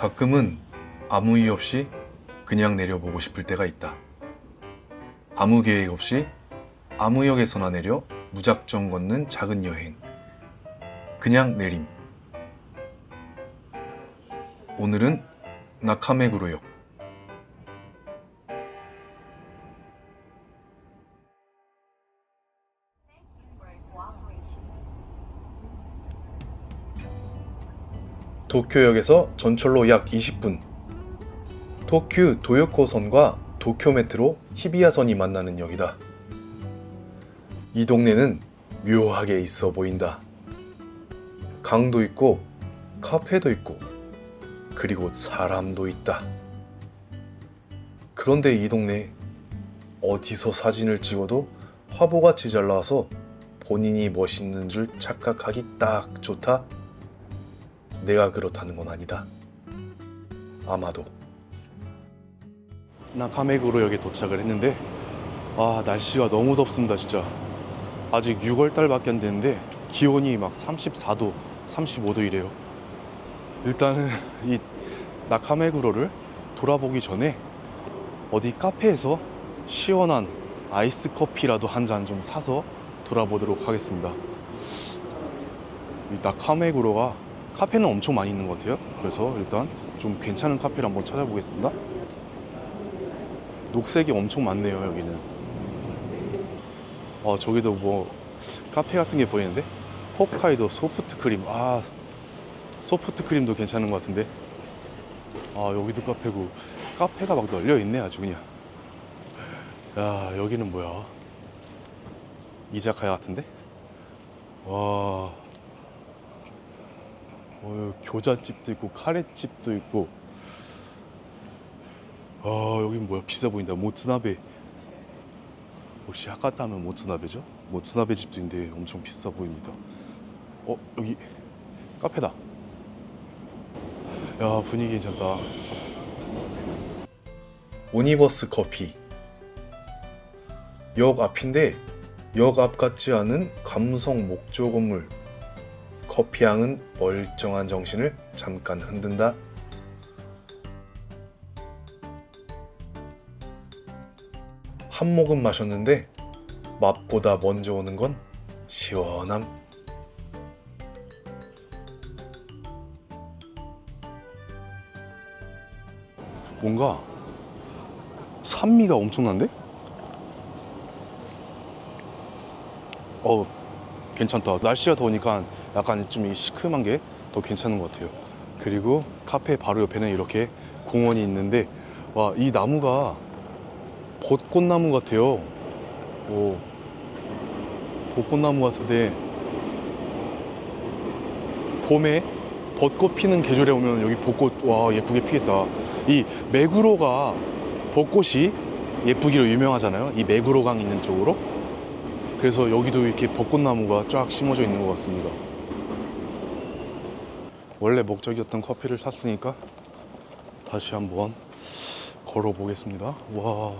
가끔은 아무 이유 없이 그냥 내려보고 싶을 때가 있다. 아무 계획 없이 아무 역에서나 내려 무작정 걷는 작은 여행. 그냥 내림. 오늘은 나카메구로역. 도쿄역에서 전철로 약 20분. 도쿄 도요코선과 도쿄 메트로 히비야선이 만나는 역이다. 이 동네는 묘하게 있어 보인다. 강도 있고 카페도 있고 그리고 사람도 있다. 그런데 이 동네 어디서 사진을 찍어도 화보같이 잘 나와서 본인이 멋있는 줄 착각하기 딱 좋다. 내가 그렇다는 건 아니다. 아마도. 나카메구로역에 도착을 했는데 날씨가 너무 덥습니다. 진짜 아직 6월달밖에 안 됐는데 기온이 막 34도 35도 이래요. 일단은 이 나카메구로를 돌아보기 전에 어디 카페에서 시원한 아이스 커피라도 한 잔 좀 사서 돌아보도록 하겠습니다. 이 나카메구로가 카페는 엄청 많이 있는 것 같아요. 그래서 일단 좀 괜찮은 카페를 한번 찾아보겠습니다. 녹색이 엄청 많네요. 여기는 저기도 뭐 카페 같은 게 보이는데 홋카이도 소프트 크림. 소프트 크림도 괜찮은 것 같은데. 여기도 카페고 카페가 막 널려 있네. 아주 그냥. 야, 여기는 뭐야? 이자카야 같은데? 와, 교자집도 있고 카레집도 있고. 여긴 뭐야? 비싸 보인다. 모츠나베. 혹시 하카타 하면 모츠나베죠? 모츠나베 집도 있는데 엄청 비싸 보입니다. 여기 카페다. 야, 분위기 괜찮다. 오니버스 커피. 역 앞인데 역 앞 같지 않은 감성 목조 건물. 커피향은 멀쩡한 정신을 잠깐 흔든다. 한 모금 마셨는데 맛보다 먼저 오는 건 시원함. 뭔가 산미가 엄청난데? 괜찮다. 날씨가 더우니까 약간 좀 시큼한 게 더 괜찮은 것 같아요. 그리고 카페 바로 옆에는 이렇게 공원이 있는데, 와, 이 나무가 벚꽃나무 같아요. 벚꽃나무 같은데 봄에 벚꽃 피는 계절에 오면 여기 벚꽃, 와, 예쁘게 피겠다. 이 메구로가 벚꽃이 예쁘기로 유명하잖아요. 이 메구로강 있는 쪽으로. 그래서 여기도 이렇게 벚꽃나무가 쫙 심어져 있는 것 같습니다. 원래 목적이었던 커피를 샀으니까 다시 한번 걸어보겠습니다. 와,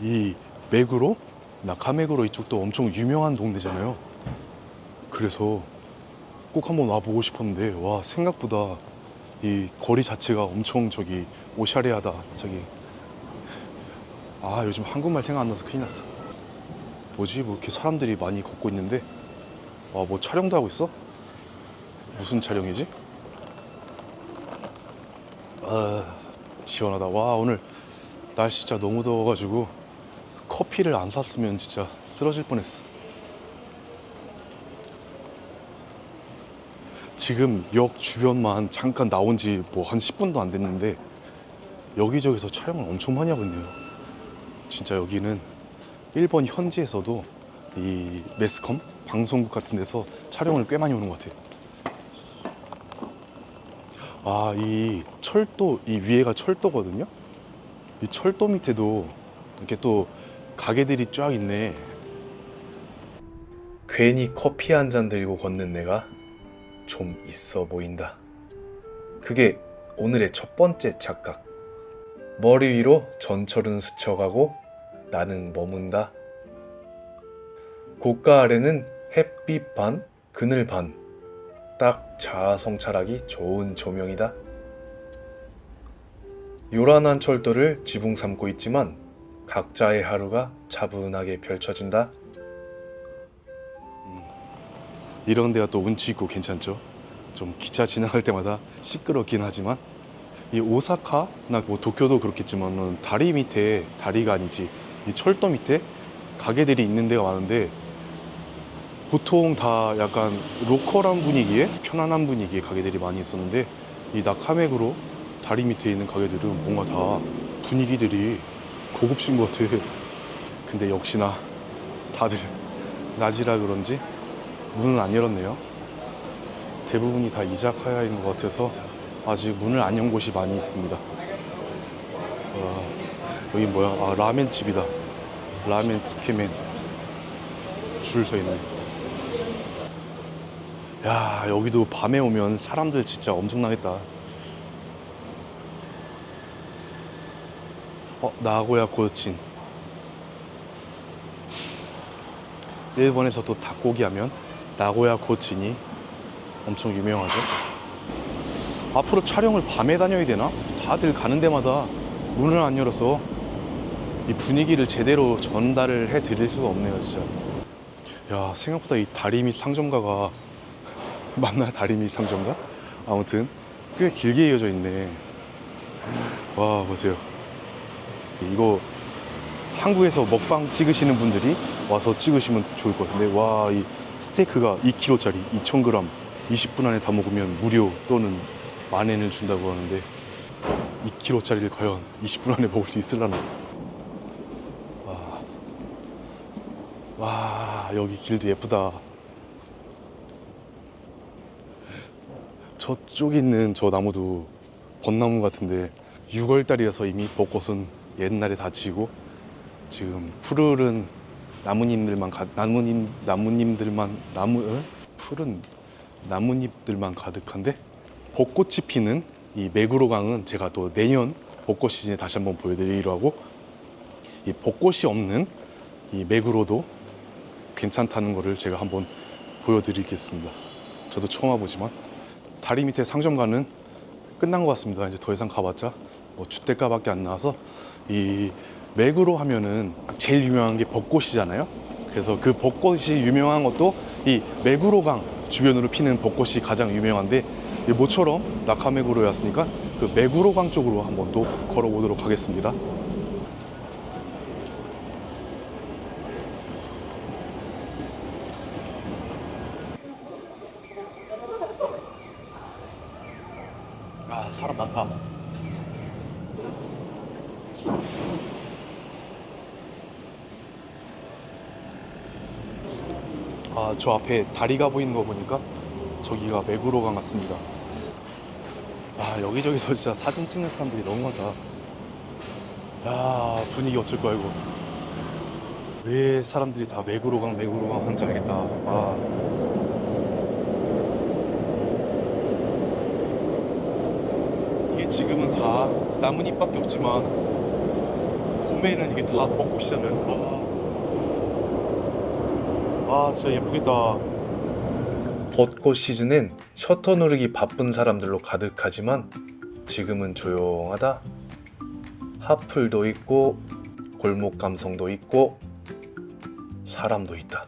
이 메구로? 나카메구로 이쪽도 엄청 유명한 동네잖아요. 그래서 꼭 한번 와보고 싶었는데, 와, 생각보다 이 거리 자체가 엄청 오샤레하다. 요즘 한국말 생각 안 나서 큰일 났어. 뭐지? 뭐 이렇게 사람들이 많이 걷고 있는데, 뭐 촬영도 하고 있어? 무슨 촬영이지? 시원하다. 와, 오늘 날씨 진짜 너무 더워가지고 커피를 안 샀으면 진짜 쓰러질 뻔했어. 지금 역 주변만 잠깐 나온 지 뭐 한 10분도 안 됐는데 여기저기서 촬영을 엄청 많이 하고 있네요. 진짜 여기는 일본 현지에서도 이 매스컴 방송국 같은 데서 촬영을 꽤 많이 오는 것 같아요. 이 철도, 이 위에가 철도거든요. 이 철도 밑에도 이렇게 또 가게들이 쫙 있네. 괜히 커피 한 잔 들고 걷는 내가 좀 있어 보인다. 그게 오늘의 첫 번째 착각. 머리 위로 전철은 스쳐가고 나는 머문다. 고가 아래는 햇빛 반, 그늘 반. 딱 자아성찰하기 좋은 조명이다. 요란한 철도를 지붕 삼고 있지만 각자의 하루가 차분하게 펼쳐진다. 이런 데가 또 운치 있고 괜찮죠. 좀 기차 지나갈 때마다 시끄럽긴 하지만 이 오사카나 뭐 도쿄도 그렇겠지만은 다리 밑에, 다리가 아니지, 이 철도 밑에 가게들이 있는 데가 많은데 보통 다 약간 로컬한 분위기에, 편안한 분위기의 가게들이 많이 있었는데 이 나카메구로 다리 밑에 있는 가게들은 뭔가 다 분위기들이 고급진 것 같아. 근데 역시나 다들 낮이라 그런지 문은 안 열었네요. 대부분이 다 이자카야인 것 같아서 아직 문을 안 연 곳이 많이 있습니다. 여기 뭐야? 아, 라멘집이다. 라멘 츠케멘. 줄 서 있네. 야, 여기도 밤에 오면 사람들 진짜 엄청나겠다. 나고야 고친. 일본에서 또 닭고기 하면 나고야 고친이 엄청 유명하죠. 앞으로 촬영을 밤에 다녀야 되나? 다들 가는 데마다 문을 안 열어서 이 분위기를 제대로 전달을 해 드릴 수가 없네요, 진짜. 야, 생각보다 이 다리 밑 상점가가 맞나? 다리 밑 상점가? 아무튼 꽤 길게 이어져 있네. 와, 보세요. 이거 한국에서 먹방 찍으시는 분들이 와서 찍으시면 좋을 것 같은데, 와, 이 스테이크가 2kg짜리 2,000g 20분 안에 다 먹으면 무료 또는 만엔을 준다고 하는데 2kg짜리를 과연 20분 안에 먹을 수 있으려나? 와, 여기 길도 예쁘다. 저쪽에 있는 저 나무도 벚나무 같은데 6월달이라서 이미 벚꽃은 옛날에 다 지고 지금 푸른 푸른 나뭇잎들만 가득한데, 벚꽃이 피는 이 메구로강은 제가 또 내년 벚꽃 시즌에 다시 한번 보여드리기로 하고, 이 벚꽃이 없는 이 메구로도 괜찮다는 거를 제가 한번 보여드리겠습니다. 저도 처음 와보지만 다리 밑에 상점가는 끝난 것 같습니다. 이제 더 이상 가봤자 뭐 줏대가밖에 안 나와서, 이 메구로 하면은 제일 유명한 게 벚꽃이잖아요. 그래서 그 벚꽃이 유명한 것도 이 메구로강 주변으로 피는 벚꽃이 가장 유명한데, 이 모처럼 나카메구로에 왔으니까 그 메구로강 쪽으로 한번 또 걸어보도록 하겠습니다. 아, 사람 많다. 아, 저 앞에 다리가 보이는 거 보니까 저기가 메구로강 같습니다. 아, 여기저기서 진짜 사진 찍는 사람들이 너무 많다. 야, 분위기 어쩔 거야 이거. 왜 사람들이 다 메구로강 하는지 알겠다. 아, 이게 지금은 다 나뭇잎밖에 없지만 봄에는 이게 다 벚꽃이잖아요. 아, 진짜 예쁘겠다. 벚꽃 시즌엔 셔터 누르기 바쁜 사람들로 가득하지만 지금은 조용하다. 하플도 있고 골목 감성도 있고 사람도 있다.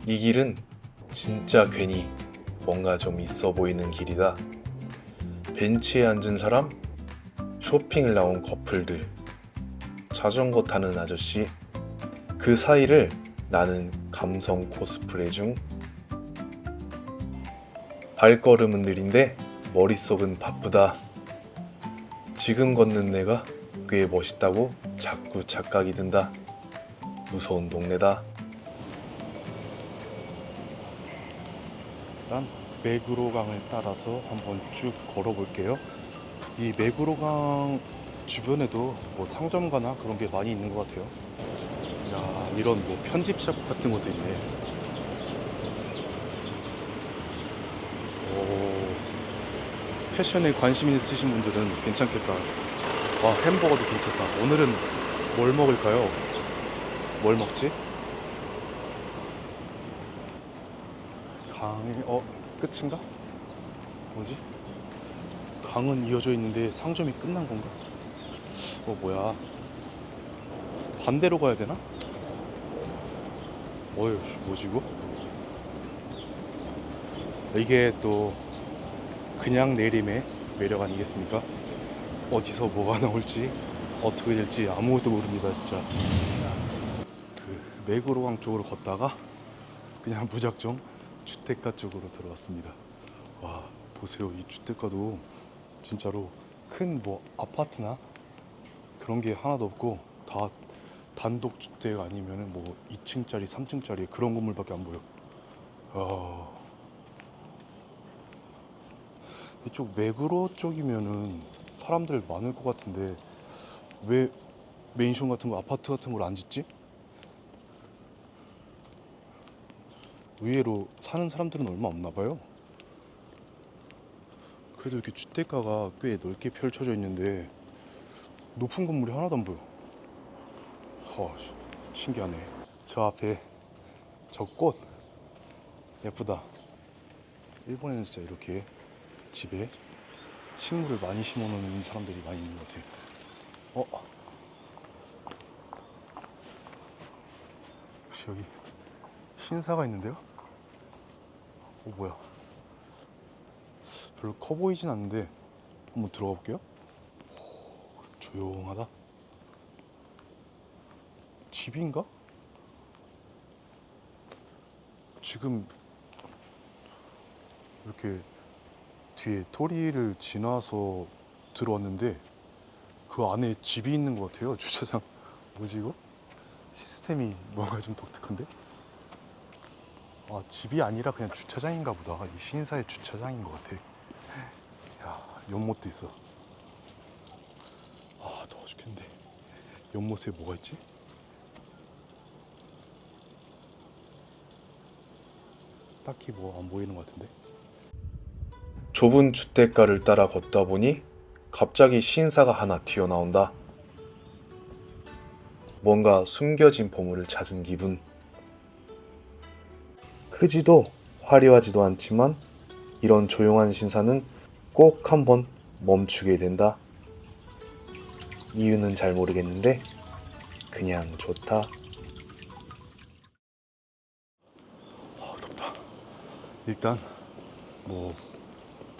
이 길은 진짜 괜히 뭔가 좀 있어 보이는 길이다. 벤치에 앉은 사람, 쇼핑을 나온 커플들, 자전거 타는 아저씨, 그 사이를 나는 감성 코스프레 중. 발걸음은 느린데 머릿속은 바쁘다. 지금 걷는 내가 꽤 멋있다고 자꾸 착각이 든다. 무서운 동네다. 일단 메구로강을 따라서 한번 쭉 걸어볼게요. 이 메구로강 주변에도 뭐 상점가나 그런 게 많이 있는 것 같아요. 야, 이런 뭐 편집샵 같은 것도 있네. 오, 패션에 관심 있으신 분들은 괜찮겠다. 와, 햄버거도 괜찮다. 오늘은 뭘 먹을까요? 뭘 먹지? 끝인가? 뭐지? 강은 이어져 있는데 상점이 끝난 건가? 뭐야? 반대로 가야 되나? 어휴, 뭐지 이거? 이게 또 그냥 내림의 매력 아니겠습니까? 어디서 뭐가 나올지 어떻게 될지 아무것도 모릅니다, 진짜. 그 메구로강 쪽으로 걷다가 그냥 무작정 주택가 쪽으로 들어왔습니다. 와, 보세요. 이 주택가도 진짜로 큰 뭐 아파트나 그런 게 하나도 없고 다 단독 주택 아니면은 뭐 2층짜리, 3층짜리 그런 건물밖에 안 보여. 이쪽 메구로 쪽이면은 사람들 많을 것 같은데 왜 맨션 같은 거, 아파트 같은 걸 안 짓지? 의외로 사는 사람들은 얼마 없나 봐요. 그래도 이렇게 주택가가 꽤 넓게 펼쳐져 있는데 높은 건물이 하나도 안 보여. 신기하네. 저 앞에 저 꽃 예쁘다. 일본에는 진짜 이렇게 집에 식물을 많이 심어 놓는 사람들이 많이 있는 것 같아요. 혹시 여기 신사가 있는데요? 뭐야? 별로 커 보이진 않는데 한번 들어가 볼게요. 조용하다. 집인가? 지금 이렇게 뒤에 토리를 지나서 들어왔는데 그 안에 집이 있는 것 같아요. 주차장. 뭐지 이거? 시스템이 뭔가 좀 독특한데? 집이 아니라 그냥 주차장인가 보다. 이 신사의 주차장인 것 같아. 야, 연못도 있어. 더워 죽겠는데. 연못에 뭐가 있지? 딱히 뭐 안 보이는 것 같은데. 좁은 주택가를 따라 걷다 보니 갑자기 신사가 하나 튀어나온다. 뭔가 숨겨진 보물을 찾은 기분. 크지도 화려하지도 않지만 이런 조용한 신사는 꼭 한번 멈추게 된다. 이유는 잘 모르겠는데 그냥 좋다. 덥다. 일단 뭐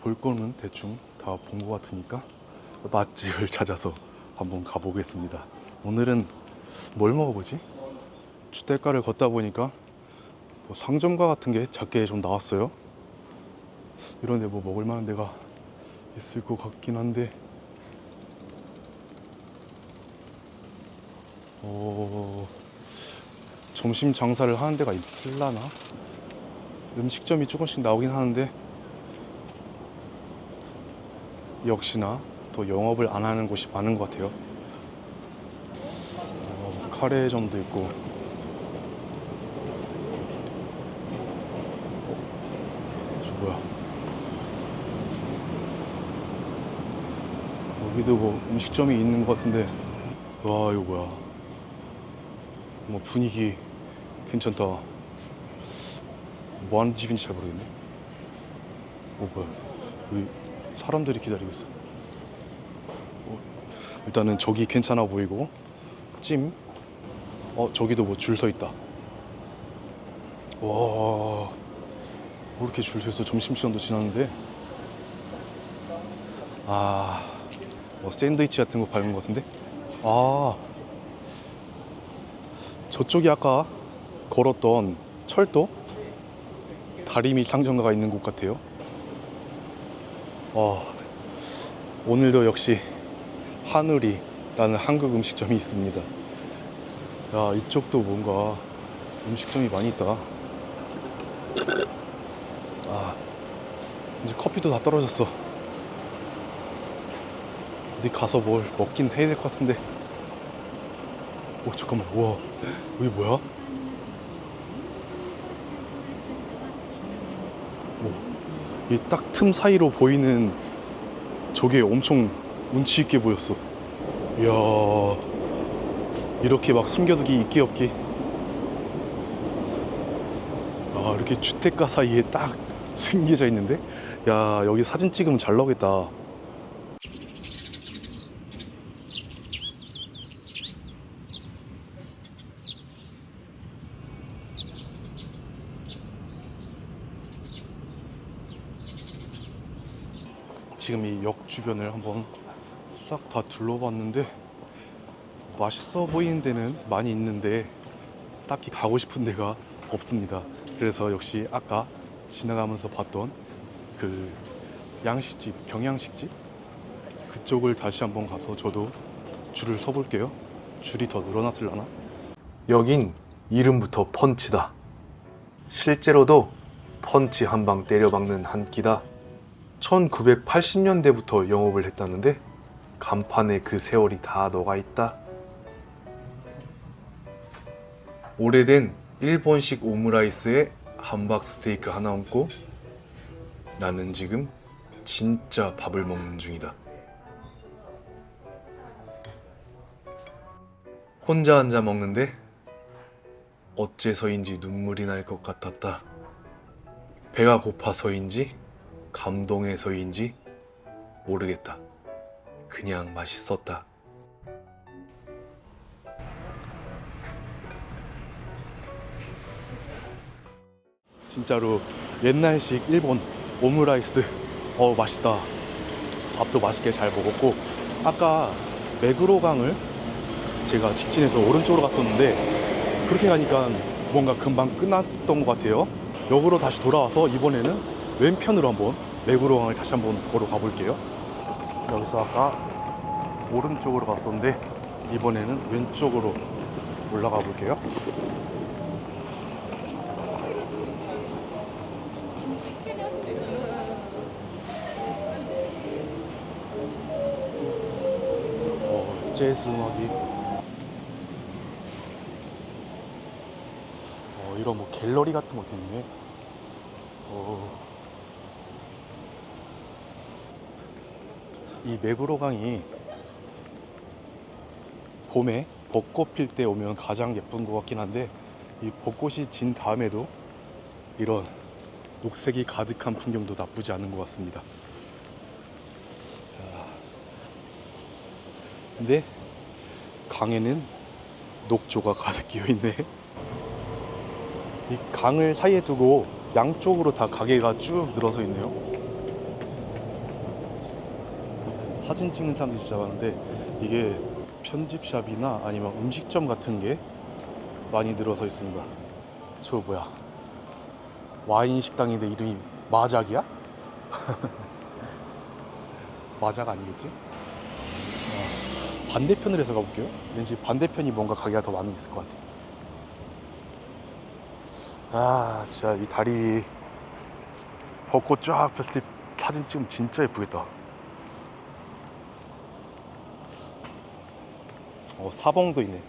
볼 거는 대충 다 본 것 같으니까 맛집을 찾아서 한번 가보겠습니다. 오늘은 뭘 먹어보지? 주택가를 걷다 보니까 뭐 상점가 같은 게 작게 좀 나왔어요. 이런데 뭐 먹을 만한 데가 있을 것 같긴 한데 점심 장사를 하는 데가 있을라나? 음식점이 조금씩 나오긴 하는데 역시나 또 영업을 안 하는 곳이 많은 것 같아요. 카레점도 있고. 저 뭐야? 여기도 뭐 음식점이 있는 것 같은데. 와, 이거 뭐야? 뭐 분위기 괜찮다. 뭐 하는 집인지 잘 모르겠네. 뭐야? 여기 사람들이 기다리고 있어. 일단은 저기 괜찮아 보이고 찜. 저기도 뭐 줄 서 있다. 와, 뭐 이렇게 줄 서 있어. 점심시간도 지났는데. 뭐 샌드위치 같은 거 파는 것 같은데. 저쪽이 아까 걸었던 철도 다리미 상점가가 있는 곳 같아요. 오늘도 역시 한우리라는 한국 음식점이 있습니다. 야, 이쪽도 뭔가 음식점이 많이 있다. 이제 커피도 다 떨어졌어. 어디 가서 뭘 먹긴 해야 될 것 같은데. 잠깐만. 우와, 여기 뭐야? 이 딱 틈 사이로 보이는 저게 엄청 운치 있게 보였어. 이야, 이렇게 막 숨겨두기 있기 없기. 이렇게 주택가 사이에 딱 숨겨져 있는데. 야, 여기 사진 찍으면 잘 나오겠다. 지금 이 역 주변을 한번 싹 다 둘러봤는데 맛있어 보이는 데는 많이 있는데 딱히 가고 싶은 데가 없습니다. 그래서 역시 아까 지나가면서 봤던 그 양식집, 경양식집 그쪽을 다시 한번 가서 저도 줄을 서 볼게요. 줄이 더 늘어났을라나? 여긴 이름부터 펀치다. 실제로도 펀치 한 방 때려박는 한 끼다. 1980년대부터 영업을 했다는데 간판에 그 세월이 다 녹아있다. 오래된 일본식 오므라이스에 함박 스테이크 하나 얹고 나는 지금 진짜 밥을 먹는 중이다. 혼자 앉아 먹는데 어째서인지 눈물이 날 것 같았다. 배가 고파서인지 감동해서인지 모르겠다. 그냥 맛있었다. 진짜로 옛날식 일본 오므라이스 맛있다. 밥도 맛있게 잘 먹었고 아까 메구로강을 제가 직진해서 오른쪽으로 갔었는데 그렇게 가니까 뭔가 금방 끝났던 것 같아요. 역으로 다시 돌아와서 이번에는 왼편으로 한번 메구로강을 다시 한번 걸어 가볼게요. 여기서 아까 오른쪽으로 갔었는데 이번에는 왼쪽으로 올라가 볼게요. 재즈 음악이 이런 뭐 갤러리 같은 것도 있네. 이 메구로강이 봄에 벚꽃 필 때 오면 가장 예쁜 것 같긴 한데 이 벚꽃이 진 다음에도 이런 녹색이 가득한 풍경도 나쁘지 않은 것 같습니다. 근데 강에는 녹조가 가득 끼어 있네. 이 강을 사이에 두고 양쪽으로 다 가게가 쭉 늘어서 있네요. 사진 찍는 사람도 진짜 많은데 이게 편집샵이나 아니면 음식점 같은 게 많이 늘어서 있습니다. 저 뭐야, 와인 식당인데 이름이 마작이야? 마작 아니겠지? 반대편으로 해서 가볼게요. 왠지 반대편이 뭔가 가게가 더 많이 있을 것 같아. 진짜 이 다리 벚꽃 쫙 폈을 때 사진 찍으면 진짜 예쁘겠다. 사봉도 있네.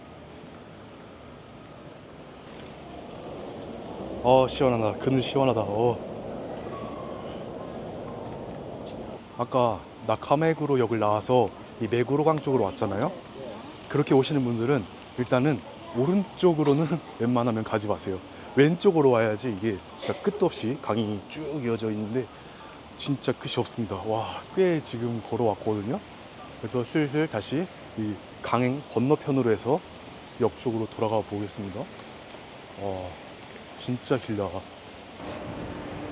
시원하다. 그늘 시원하다. 아까 나카메구로 역을 나와서 이 메구로강 쪽으로 왔잖아요. 그렇게 오시는 분들은 일단은 오른쪽으로는 웬만하면 가지 마세요. 왼쪽으로 와야지 이게 진짜 끝도 없이 강이 쭉 이어져 있는데 진짜 끝이 없습니다. 와, 꽤 지금 걸어왔거든요. 그래서 슬슬 다시 이 강행 건너편으로 해서 역 쪽으로 돌아가 보겠습니다. 진짜 길다.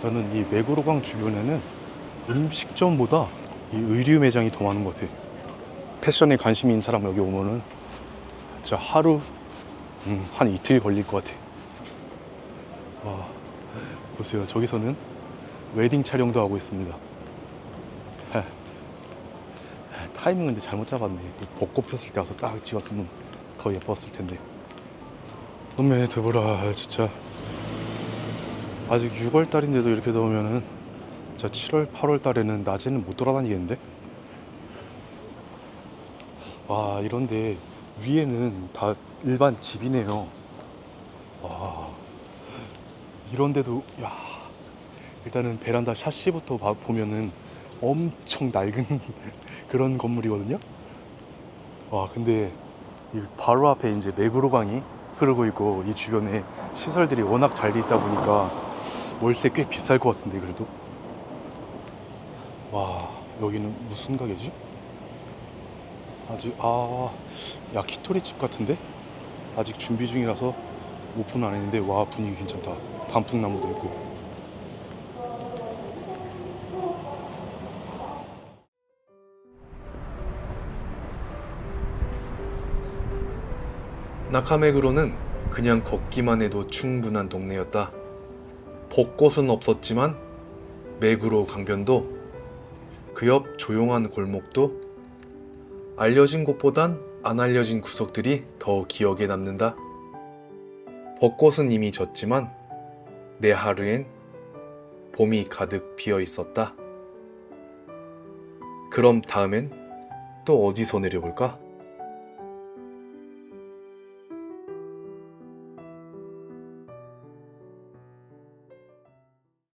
나는 이 메구로강 주변에는 음식점보다 이 의류 매장이 더 많은 것 같아. 패션에 관심 있는 사람 여기 오면은 진짜 하루 한 이틀 걸릴 것 같아. 와, 보세요. 저기서는 웨딩 촬영도 하고 있습니다. 타이밍 근데 잘못 잡았네. 벚꽃 폈을 때 와서 딱 찍었으면 더 예뻤을 텐데. 어메 드보라, 진짜 아직 6월 달인데도 이렇게 더우면은 진짜 7월 8월 달에는 낮에는 못 돌아다니겠는데. 와, 이런데 위에는 다 일반 집이네요. 와, 이런데도 일단은 베란다 샤시부터 보면은 엄청 낡은 그런 건물이거든요. 와, 근데 이 바로 앞에 이제 메구로강이 흐르고 있고 이 주변에 시설들이 워낙 잘 돼 있다 보니까 월세 꽤 비쌀 것 같은데 그래도. 와, 여기는 무슨 가게지? 아직 야키토리 집 같은데? 아직 준비 중이라서 오픈 안 했는데 와, 분위기 괜찮다. 단풍나무도 있고. 나카메구로는 그냥 걷기만 해도 충분한 동네였다. 벚꽃은 없었지만 메구로 강변도 그 옆 조용한 골목도 알려진 곳보단 안 알려진 구석들이 더 기억에 남는다. 벚꽃은 이미 졌지만 내 하루엔 봄이 가득 피어 있었다. 그럼 다음엔 또 어디서 내려볼까?